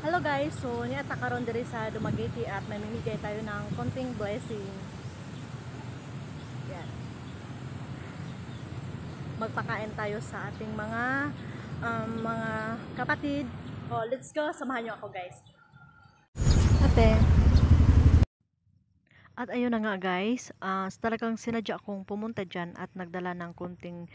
Hello guys, so niata karon diri sa Dumaguete at may mamimigay tayo ng konting blessing. Yan. Magpakain tayo sa ating mga kapatid. Oh, let's go, samahan niyo ako guys. Ate. At ayun na nga guys, talagang sinadya akong pumunta dyan at nagdala ng konting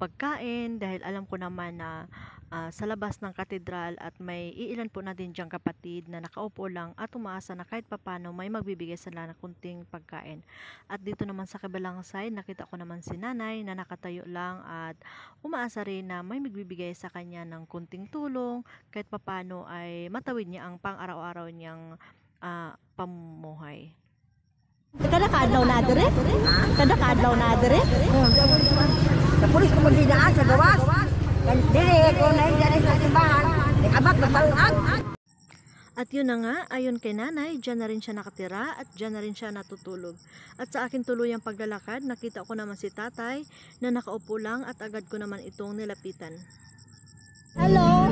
pagkain dahil alam ko naman na sa labas ng katedral at may iilan po na din diyang kapatid na nakaupo lang at umaasa na kahit papano may magbibigay sila ng konting pagkain. At dito naman sa kabilang side, nakita ko naman si nanay na nakatayo lang at umaasa rin na may magbibigay sa kanya ng konting tulong kahit papano ay matawid niya ang pang-araw-araw niyang pamumuhay. Kada kaadlaw na dire? Kada kaadlaw na dire? Sa pulis ko magdinaan sa gawas. Dire ko na yung sa simbahan. Abak na talunan. At yun na nga, ayon kay nanay, dyan na rin siya nakatira at dyan na rin siya natutulog. At sa akin tuluyang paglalakad, nakita ko naman si tatay na nakaupo lang at agad ko naman itong nilapitan. Hello?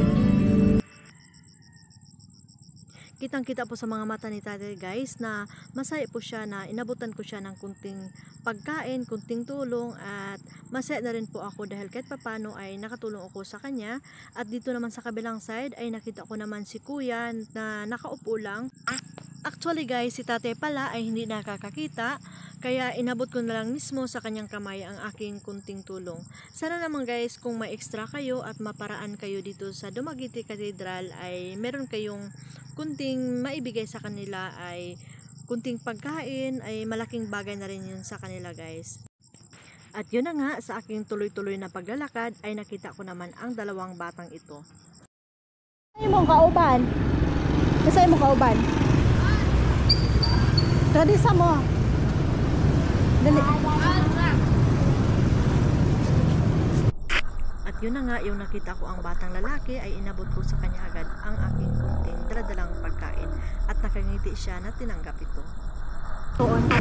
Kitang-kita po sa mga mata ni tatay guys na masaya po siya na inabutan ko siya ng kunting pagkain, kunting tulong at masaya na rin po ako dahil kahit papano ay nakatulong ako sa kanya. At dito naman sa kabilang side ay nakita ko naman si kuya na nakaupo lang. Actually guys, si tatay pala ay hindi nakakakita kaya inabot ko na lang mismo sa kanyang kamay ang aking kunting tulong. Sana naman guys kung may extra kayo at maparaan kayo dito sa Dumaguete Cathedral ay meron kayong kunting maibigay sa kanila ay kunting pagkain ay malaking bagay na rin yun sa kanila guys. At yun na nga, sa aking tuloy-tuloy na paglalakad ay nakita ko naman ang dalawang batang ito. Kasay mong kauban? Kasay mong kauban? Kadi sa mo? Dali. At yun na nga, yung nakita ko ang batang lalaki ay inabot ko sa kanya agad ang aking kunting daladalang pagkain at nakangiti siya na tinanggap ito.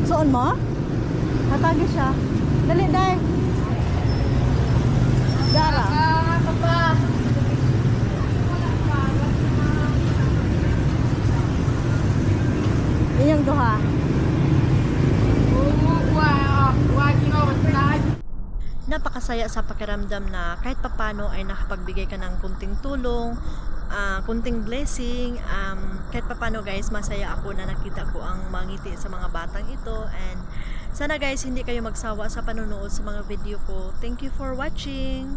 Suon mo? Hatagi siya. Dali, day. Gara. Inyong duha. Napakasaya sa pakiramdam na kahit papano ay nakapagbigay ka ng kunting tulong, kunting blessing. Kahit papano guys, masaya ako na nakita ko ang mangiti sa mga batang ito. And sana guys, hindi kayo magsawa sa panonood sa mga video ko. Thank you for watching!